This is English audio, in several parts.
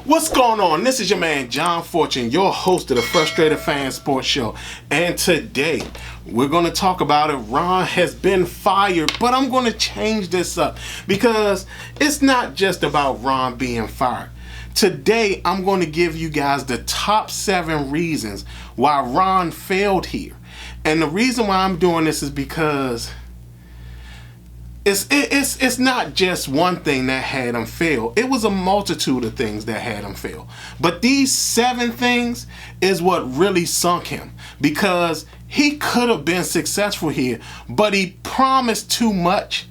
What's going on? This is your man John Fortune, your host of the Frustrated Fan Sports Show, and today we're going to talk about it. Ron has been fired, but I'm going to change this up because it's not just about Ron being fired. Today I'm going to give you guys the top 7 reasons why Ron failed here, and the reason why I'm doing this is because it's not just one thing that had him fail. It was a multitude of things that had him fail. But these 7 things is what really sunk him, because he could have been successful here, but he promised too much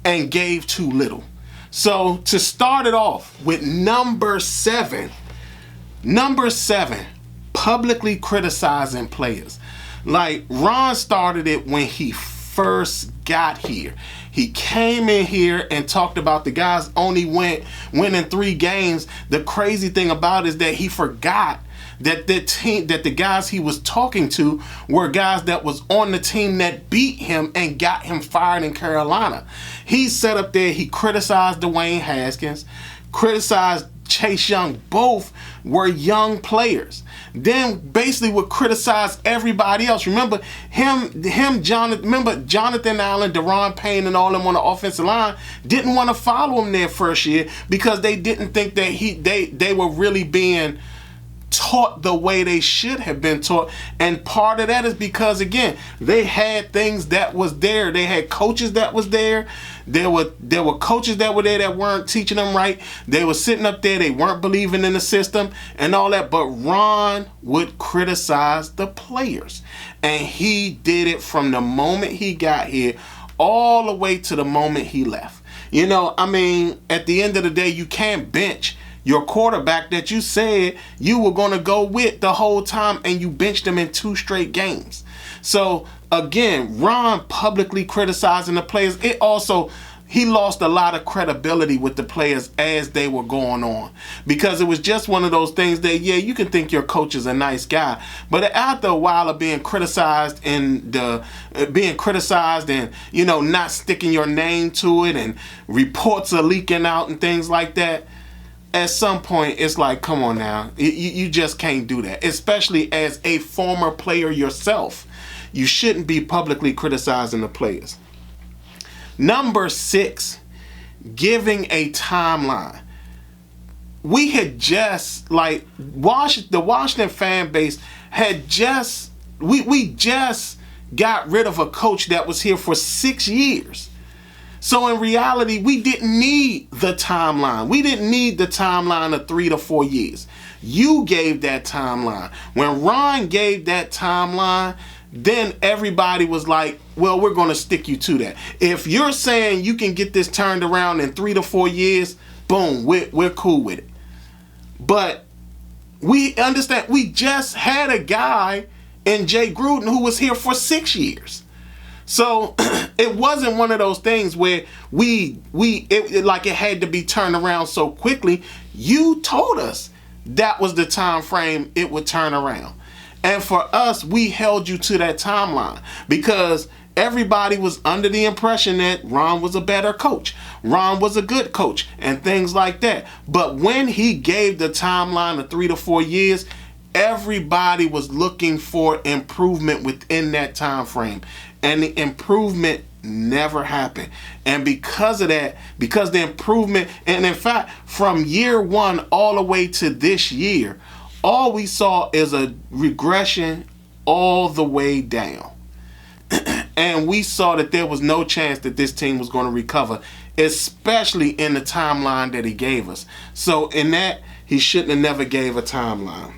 and gave too little. So to start it off with number 7, publicly criticizing players. Like, Ron started it when he first got here. He came in here and talked about the guys only winning 3 games. The crazy thing about it is that he forgot that the guys he was talking to were guys that was on the team that beat him and got him fired in Carolina. He sat up there, he criticized Dwayne Haskins, criticized Chase Young. Both were young players. Then basically would criticize everybody else. Remember Jonathan Allen, Deron Payne, and all them on the offensive line didn't want to follow him their first year because they didn't think that they were really being taught the way they should have been taught. And part of that is because, again, they had things that was there. They had coaches that was there. There were coaches that were there that weren't teaching them right. They were sitting up there, they weren't believing in the system and all that. But Ron would criticize the players, and he did it from the moment he got here all the way to the moment he left. You know, I mean, at the end of the day, you can't bench your quarterback that you said you were going to go with the whole time, and you benched him in 2 straight games. So again, Ron publicly criticizing the players. He lost a lot of credibility with the players as they were going on, because it was just one of those things that, yeah, you can think your coach is a nice guy, but after a while of being criticized and you know, not sticking your name to it, and reports are leaking out and things like that, at some point, it's like, come on now. You just can't do that. Especially as a former player yourself. You shouldn't be publicly criticizing the players. Number 6, giving a timeline. We had just, like, the Washington fan base had just, we just got rid of a coach that was here for 6 years. So in reality, we didn't need the timeline. We didn't need the timeline of 3 to 4 years. You gave that timeline. When Ron gave that timeline, then everybody was like, well, we're going to stick you to that. If you're saying you can get this turned around in 3 to 4 years, boom, we're cool with it. But we understand, we just had a guy in Jay Gruden who was here for 6 years. So it wasn't one of those things where it had to be turned around so quickly. You told us that was the time frame it would turn around. And for us, we held you to that timeline because everybody was under the impression that Ron was a better coach. Ron was a good coach and things like that. But when he gave the timeline of 3 to 4 years, everybody was looking for improvement within that time frame. And the improvement never happened. And because of that, because the improvement, and in fact, from year 1 all the way to this year, all we saw is a regression all the way down. And we saw that there was no chance that this team was going to recover, especially in the timeline that he gave us. So in that, he shouldn't have never gave a timeline.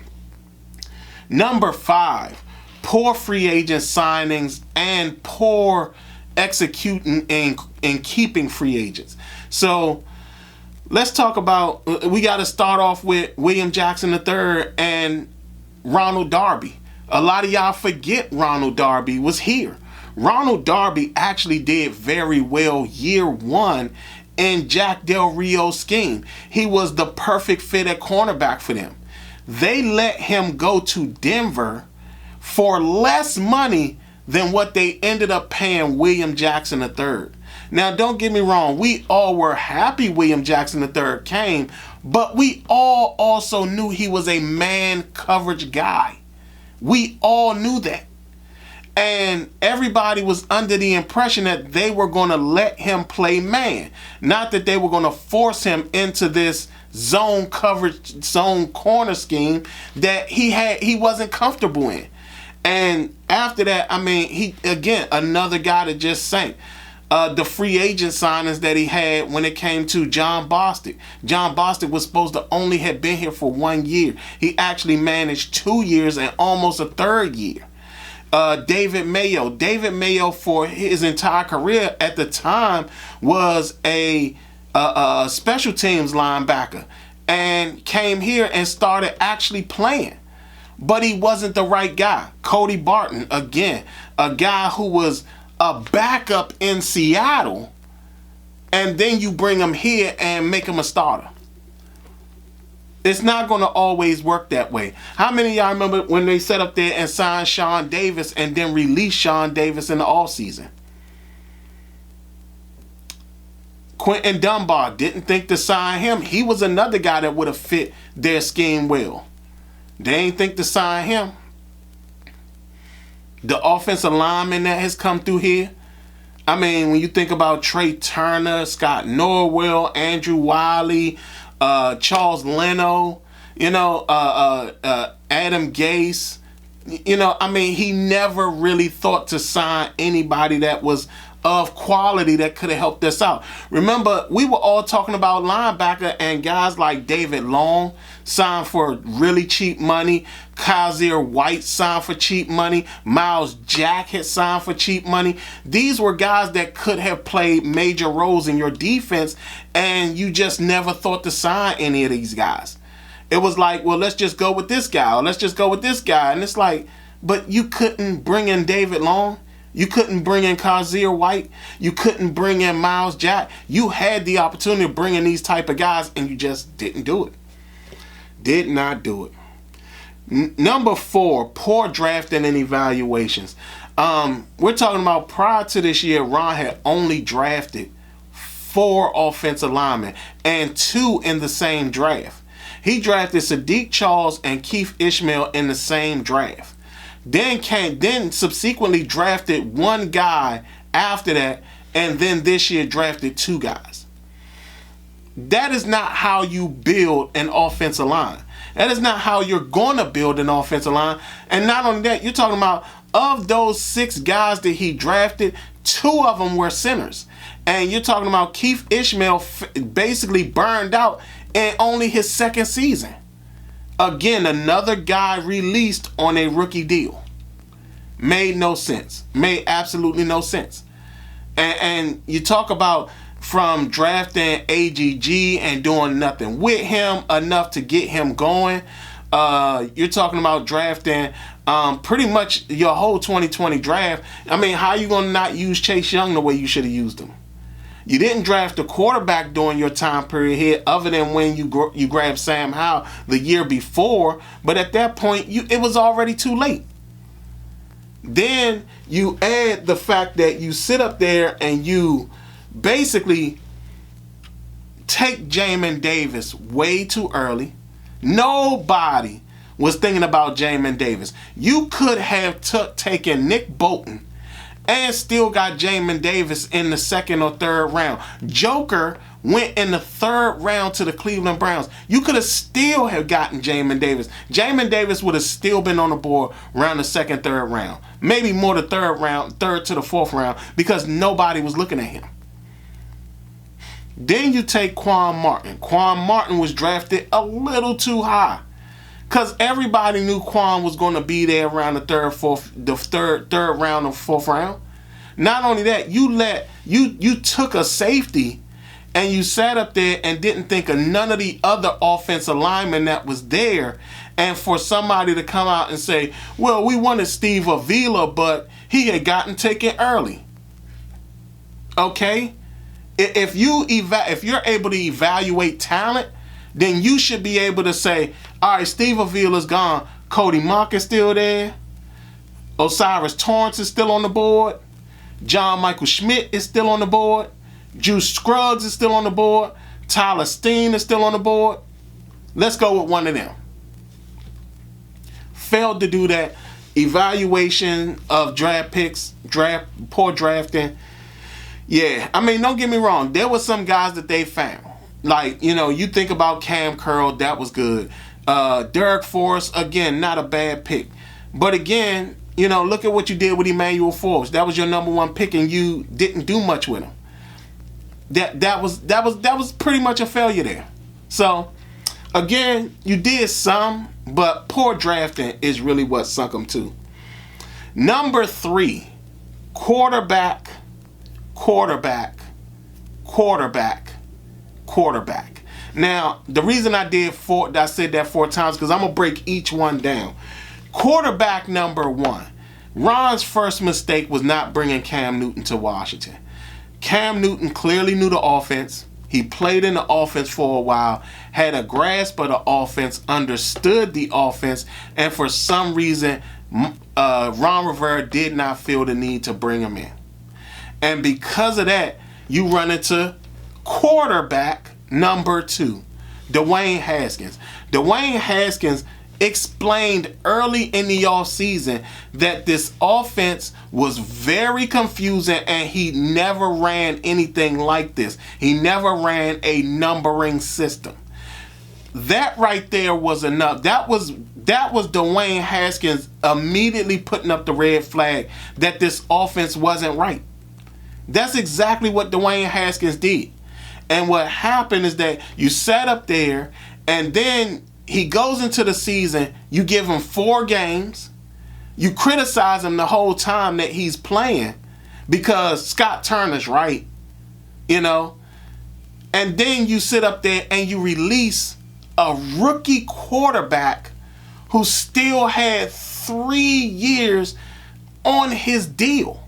Number 5, poor free agent signings and poor executing and keeping free agents. So let's talk about, we got to start off with William Jackson III and Ronald Darby. A lot of y'all forget Ronald Darby was here. Ronald Darby actually did very well year one in Jack Del Rio's scheme. He was the perfect fit at cornerback for them. They let him go to Denver for less money than what they ended up paying William Jackson III. Now, don't get me wrong. We all were happy William Jackson III came, but we all also knew he was a man coverage guy. We all knew that. And everybody was under the impression that they were going to let him play man. Not that they were going to force him into this zone coverage, zone corner scheme that he wasn't comfortable in. And after that, I mean, he, again, another guy that just sank. The free agent signings that he had when it came to John Bostic. John Bostic was supposed to only have been here for 1 year. He actually managed 2 years and almost a third year. David Mayo. David Mayo, for his entire career at the time, was a special teams linebacker and came here and started actually playing. But he wasn't the right guy. Cody Barton, again, a guy who was a backup in Seattle, and then you bring him here and make him a starter. It's not going to always work that way. How many of y'all remember when they set up there and signed Sean Davis and then released Sean Davis in the offseason? Quentin Dunbar didn't think to sign him. He was another guy that would have fit their scheme well. They ain't think to sign him. The offensive lineman that has come through here. I mean, when you think about Trey Turner, Scott Norwell, Andrew Wiley, Charles Leno, Adam Gase, I mean, he never really thought to sign anybody that was of quality that could have helped us out. Remember, we were all talking about linebacker, and guys like David Long signed for really cheap money. Kaiser White signed for cheap money. Miles Jack had signed for cheap money. These were guys that could have played major roles in your defense, and you just never thought to sign any of these guys. It was like, well, let's just go with this guy, or let's just go with this guy. And it's like, but you couldn't bring in David Long. You couldn't bring in Kaiser White. You couldn't bring in Miles Jack. You had the opportunity to bring in these type of guys, and you just didn't do it. Did not do it. Number 4, poor drafting and evaluations. We're talking about prior to this year, Ron had only drafted 4 offensive linemen and 2 in the same draft. He drafted Sadiq Charles and Keith Ishmael in the same draft. Then subsequently drafted 1 guy after that, and then this year drafted 2 guys. That is not how you build an offensive line. That is not how you're going to build an offensive line. And not only that, you're talking about, of those 6 guys that he drafted, 2 of them were centers. And you're talking about Keith Ishmael basically burned out in only his 2nd season. Again, another guy released on a rookie deal. Made no sense. Made absolutely no sense. And you talk about from drafting AGG and doing nothing with him enough to get him going. You're talking about drafting pretty much your whole 2020 draft. I mean, how are you going to not use Chase Young the way you should have used him? You didn't draft a quarterback during your time period here, other than when you grabbed Sam Howell the year before. But at that point, it was already too late. Then you add the fact that you sit up there and you basically take Jamin Davis way too early. Nobody was thinking about Jamin Davis. You could have taken Nick Bolton and still got Jamin Davis in the 2nd or 3rd round. Joker went in the 3rd round to the Cleveland Browns. You could have still have gotten Jamin Davis. Jamin Davis would have still been on the board around the 2nd, 3rd round. Maybe more the 3rd round, 3rd to the 4th round, because nobody was looking at him. Then you take Quan Martin. Quan Martin was drafted a little too high, because everybody knew Quan was going to be there around the 3rd round or 4th round. Not only that, you took a safety and you sat up there and didn't think of none of the other offensive linemen that was there. And for somebody to come out and say, well, we wanted Steve Avila, but he had gotten taken early. Okay? If you're able to evaluate talent, then you should be able to say, all right, Steve Avila's gone. Cody Monk is still there. Osiris Torrance is still on the board. John Michael Schmidt is still on the board. Juice Scruggs is still on the board. Tyler Steen is still on the board. Let's go with one of them. Failed to do that. Evaluation of draft picks, poor drafting. Yeah, I mean, don't get me wrong. There were some guys that they found. Like, you think about Cam Curl, that was good. Derek Forrest, again, not a bad pick. But again, look at what you did with Emmanuel Forbes. That was your number one pick, and you didn't do much with him. That was pretty much a failure there. So, again, you did some, but poor drafting is really what sunk them too. Number 3, quarterback. Now, the reason I said that 4 times, because I'm going to break each one down. Quarterback number 1. Ron's first mistake was not bringing Cam Newton to Washington. Cam Newton clearly knew the offense. He played in the offense for a while, had a grasp of the offense, understood the offense, and for some reason, Ron Rivera did not feel the need to bring him in. And because of that, you run into quarterback number 2, Dwayne Haskins. Dwayne Haskins explained early in the offseason that this offense was very confusing and he never ran anything like this. He never ran a numbering system. That right there was enough. That was Dwayne Haskins immediately putting up the red flag that this offense wasn't right. That's exactly what Dwayne Haskins did. And what happened is that you sat up there, and then he goes into the season, you give him 4 games, you criticize him the whole time that he's playing because Scott Turner's right, and then you sit up there and you release a rookie quarterback who still had 3 years on his deal.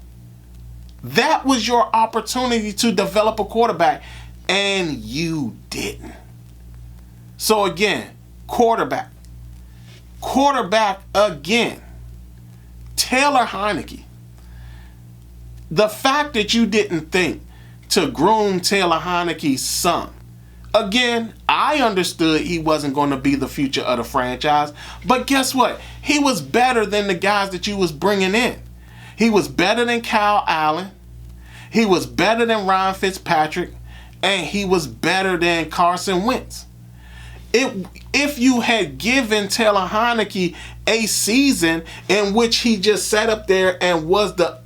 That was your opportunity to develop a quarterback, and you didn't. So again, quarterback again, Taylor Heineke. The fact that you didn't think to groom Taylor Heineke's son. Again, I understood he wasn't going to be the future of the franchise, but guess what? He was better than the guys that you was bringing in. He was better than Kyle Allen. He was better than Ryan Fitzpatrick. And he was better than Carson Wentz. If you had given Taylor Heineke a season in which he just sat up there and was the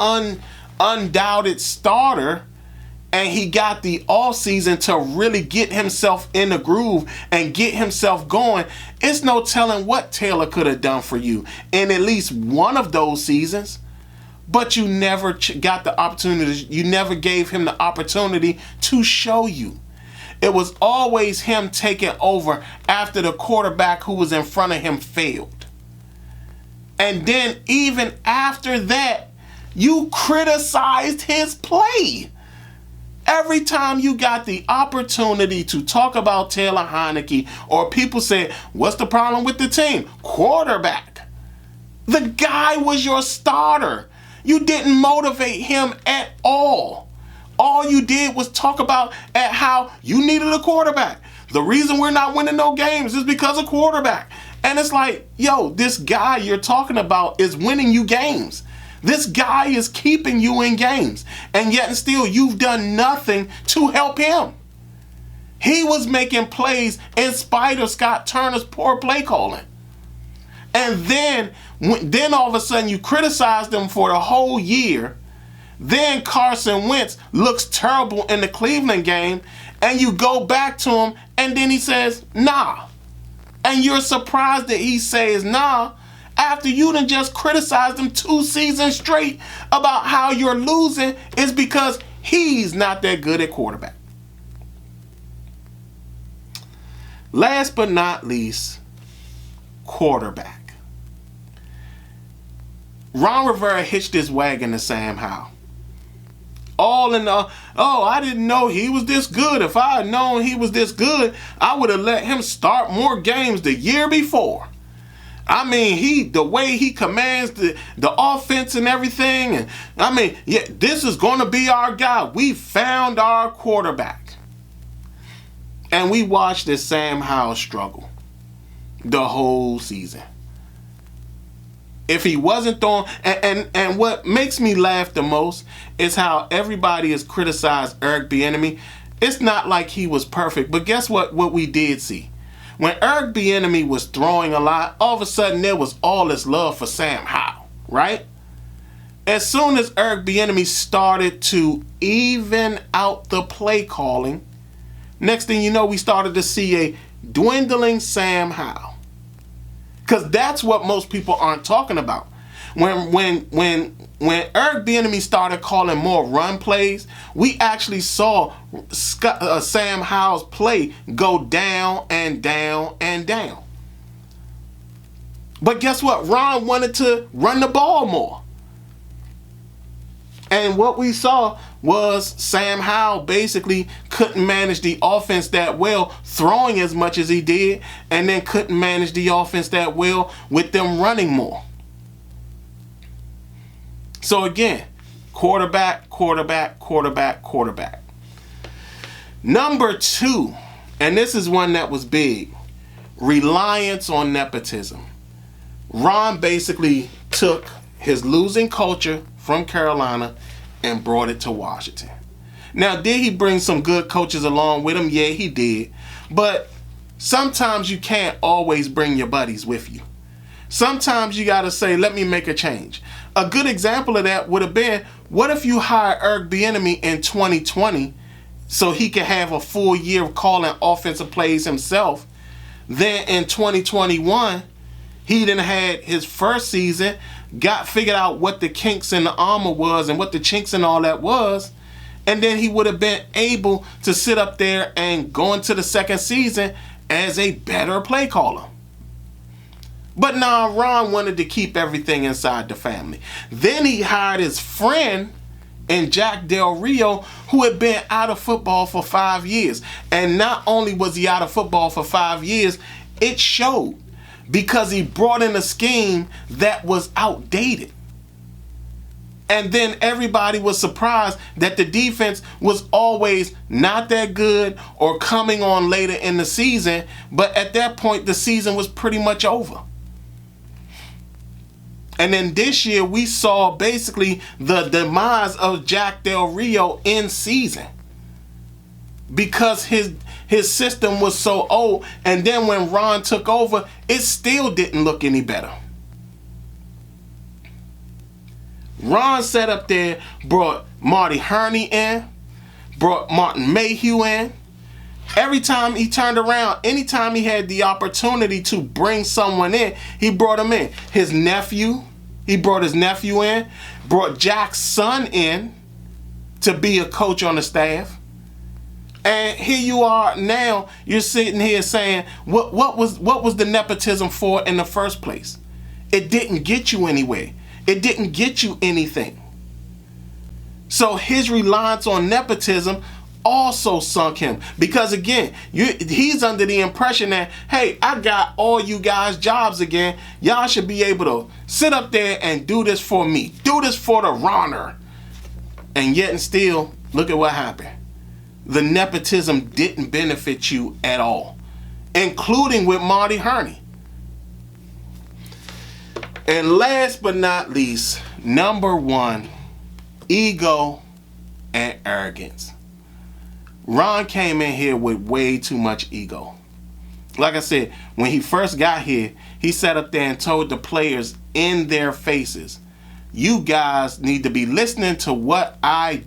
undoubted starter, and he got the offseason to really get himself in the groove and get himself going, it's no telling what Taylor could have done for you in at least one of those seasons. But you never got the opportunity. You never gave him the opportunity to show you. It was always him taking over after the quarterback who was in front of him failed. And then even after that, you criticized his play. Every time you got the opportunity to talk about Taylor Heineke, or people said, what's the problem with the team? Quarterback. The guy was your starter. You didn't motivate him at all. All you did was talk about at how you needed a quarterback. The reason we're not winning no games is because of quarterback. And it's like, yo, this guy you're talking about is winning you games. This guy is keeping you in games. And yet and still, you've done nothing to help him. He was making plays in spite of Scott Turner's poor play calling. And then all of a sudden you criticized him for the whole year. Then Carson Wentz looks terrible in the Cleveland game, and you go back to him, and then he says, nah. And you're surprised that he says nah after you done just criticized him 2 seasons straight about how you're losing is because he's not that good at quarterback. Last but not least, quarterback. Ron Rivera hitched his wagon to Sam Howell. All in the, oh, I didn't know he was this good. If I had known he was this good, I would have let him start more games the year before. I mean, the way he commands the offense and everything. And I mean, yeah, this is going to be our guy. We found our quarterback. And we watched this Sam Howell struggle the whole season. If he wasn't throwing, and what makes me laugh the most is how everybody has criticized Eric Bieniemy. It's not like he was perfect, but guess what we did see? When Eric Bieniemy was throwing a lot, all of a sudden there was all this love for Sam Howell, right? As soon as Eric Bieniemy started to even out the play calling, next thing you know, we started to see a dwindling Sam Howell. Because that's what most people aren't talking about. When Eric Bieniemy started calling more run plays, we actually saw Sam Howell's play go down and down and down. But guess what? Ron wanted to run the ball more. And what we saw was Sam Howell basically couldn't manage the offense that well, throwing as much as he did, and then couldn't manage the offense that well with them running more. So again, quarterback. Number 2, and this is one that was big, reliance on nepotism. Ron basically took his losing culture from Carolina and brought it to Washington. Now, did he bring some good coaches along with him? Yeah, he did. But sometimes you can't always bring your buddies with you. Sometimes you got to say, let me make a change. A good example of that would have been, what if you hire Eric Bieniemy in 2020 so he could have a full year of calling offensive plays himself? Then in 2021, he done had his first season, got figured out what the kinks in the armor was and what the chinks and all that was, and then he would have been able to sit up there and go into the second season as a better play caller. But now Ron wanted to keep everything inside the family. Then he hired his friend in Jack Del Rio, who had been out of football for 5 years. And not only was he out of football for 5 years, it showed, because he brought in a scheme that was outdated. And then everybody was surprised that the defense was always not that good or coming on later in the season. But at that point, the season was pretty much over. And then this year, we saw basically the demise of Jack Del Rio in season, because his system was so old. And then when Ron took over, it still didn't look any better. Ron sat up there, brought Marty Herney in, brought Martin Mayhew in. Every time he turned around, anytime he had the opportunity to bring someone in, he brought him in. He brought his nephew in, brought Jack's son in to be a coach on the staff. And here you are now, you're sitting here saying, what was the nepotism for in the first place? It didn't get you anywhere. It didn't get you anything. So his reliance on nepotism also sunk him, because again, he's under the impression that, hey, I got all you guys jobs again. Y'all should be able to sit up there and do this for me. Do this for the Ronner. And yet and still, look at what happened. The nepotism didn't benefit you at all, including with Marty Herney. And last but not least, number 1, ego and arrogance. Ron came in here with way too much ego. Like I said, when he first got here, he sat up there and told the players in their faces, you guys need to be listening to what I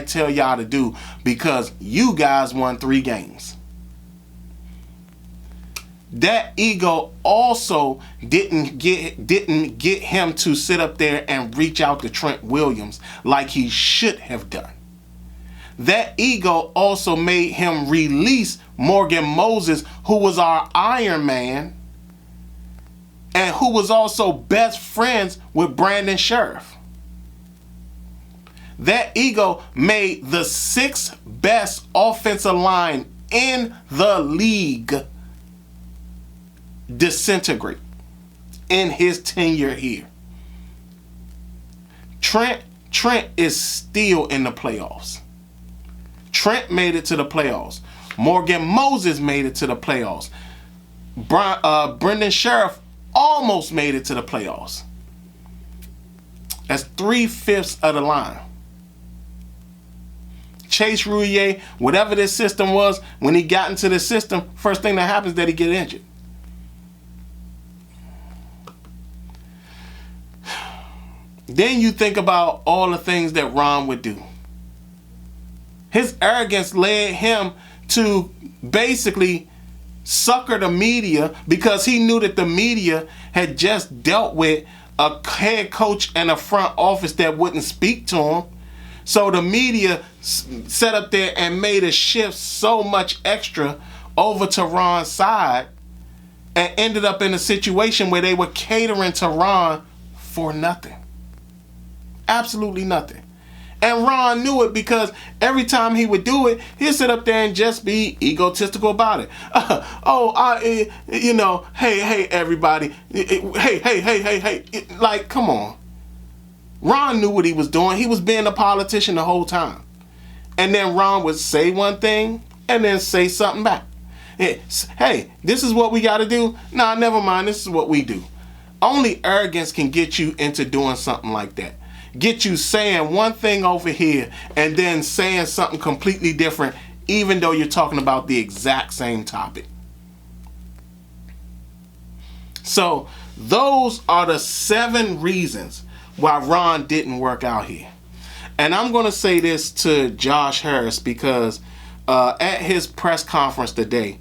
tell y'all to do, because you guys won 3 games. That ego also didn't get him to sit up there and reach out to Trent Williams like he should have done. That ego also made him release Morgan Moses, who was our Iron Man, and who was also best friends with Brandon Sheriff. That ego made the 6th best offensive line in the league disintegrate in his tenure here. Trent is still in the playoffs. Trent made it to the playoffs. Morgan Moses made it to the playoffs. Brendan Sheriff almost made it to the playoffs. That's 3/5 of the line. Chase Roullier, whatever this system was, when he got into the system, first thing that happens is that he get injured. Then you think about all the things that Ron would do. His arrogance led him to basically sucker the media because he knew that the media had just dealt with a head coach and a front office that wouldn't speak to him. So the media set up there and made a shift so much extra over to Ron's side and ended up in a situation where they were catering to Ron for nothing. Absolutely nothing. And Ron knew it because every time he would do it, he'd sit up there and just be egotistical about it. Hey, everybody. Hey. Like, come on. Ron knew what he was doing. He was being a politician the whole time. And then Ron would say one thing and then say something back. Hey, this is what we got to do? Nah, never mind. This is what we do. Only arrogance can get you into doing something like that. Get you saying one thing over here and then saying something completely different, even though you're talking about the exact same topic. So those are the 7 reasons why Ron didn't work out here. And I'm going to say this to Josh Harris because at his press conference today,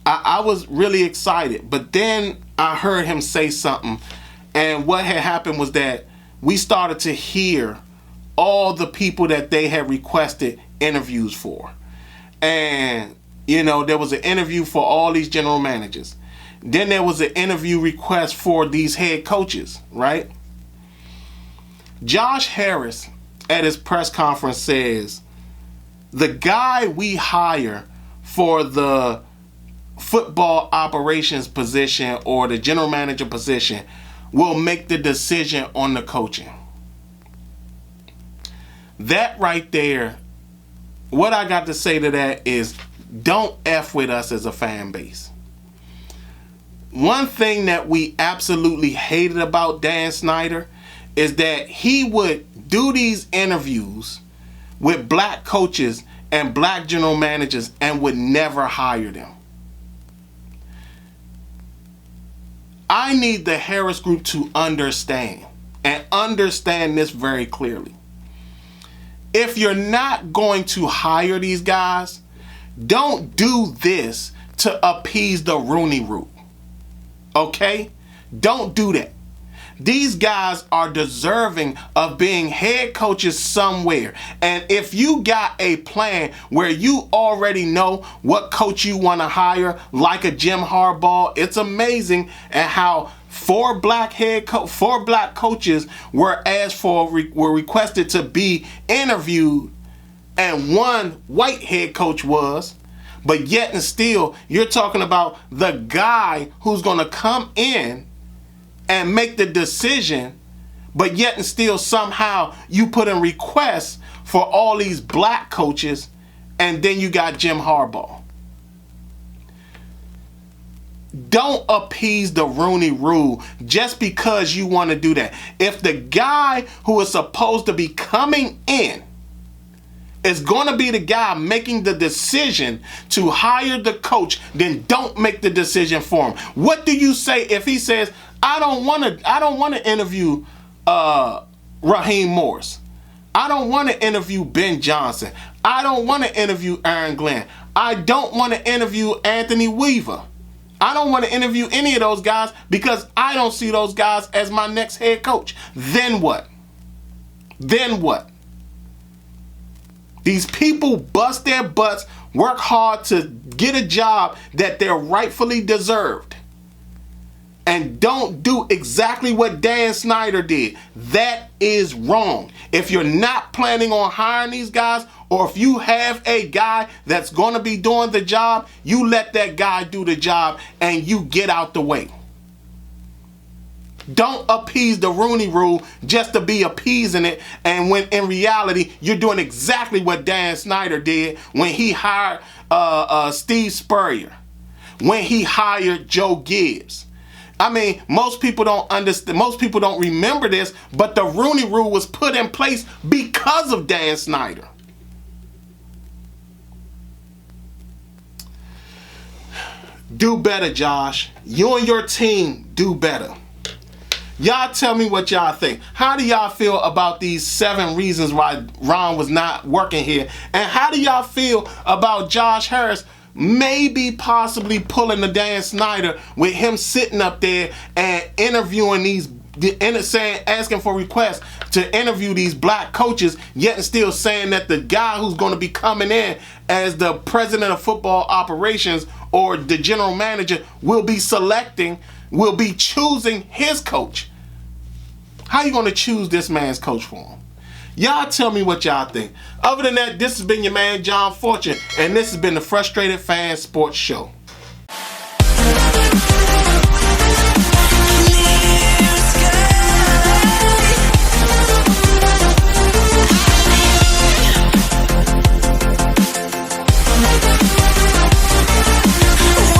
I was really excited. But then I heard him say something. And what had happened was that we started to hear all the people that they had requested interviews for. And, there was an interview for all these general managers. Then there was an interview request for these head coaches, right? Josh Harris at his press conference says, the guy we hire for the football operations position or the general manager position will make the decision on the coaching. That right there, what I got to say to that is don't F with us as a fan base. One thing that we absolutely hated about Dan Snyder is that he would do these interviews with black coaches and black general managers and would never hire them. I need the Harris Group to understand this very clearly. If you're not going to hire these guys, don't do this to appease the Rooney Rule. Okay? Don't do that. These guys are deserving of being head coaches somewhere. And if you got a plan where you already know what coach you want to hire, like a Jim Harbaugh, it's amazing at how 4 black coaches were requested to be interviewed, and 1 white head coach was. But yet and still, you're talking about the guy who's going to come in and make the decision, but yet and still somehow you put in requests for all these black coaches, and then you got Jim Harbaugh. Don't appease the Rooney Rule just because you want to do that. If the guy who is supposed to be coming in is going to be the guy making the decision to hire the coach, then don't make the decision for him. What do you say if he says, I don't want to interview Raheem Morris. I don't want to interview Ben Johnson. I don't want to interview Aaron Glenn. I don't want to interview Anthony Weaver. I don't want to interview any of those guys because I don't see those guys as my next head coach. Then what? Then what? These people bust their butts, work hard to get a job that they're rightfully deserved. and don't do exactly what Dan Snyder did. That is wrong. If you're not planning on hiring these guys, or if you have a guy that's going to be doing the job, you let that guy do the job and you get out the way. Don't appease the Rooney Rule just to be appeasing it, and when in reality you're doing exactly what Dan Snyder did when he hired Steve Spurrier, when he hired Joe Gibbs. I mean, most people don't understand, most people don't remember this, but the Rooney Rule was put in place because of Dan Snyder. Do better, Josh. You and your team do better. Y'all tell me what y'all think. How do y'all feel about these 7 reasons why Ron was not working here? And how do y'all feel about Josh Harris maybe possibly pulling the Dan Snyder with him sitting up there and interviewing asking for requests to interview these black coaches, yet and still saying that the guy who's going to be coming in as the president of football operations or the general manager will be choosing his coach? How you going to choose this man's coach for him? Y'all tell me what y'all think. Other than that, this has been your man John Fortune, and this has been the Frustrated Fan Sports Show.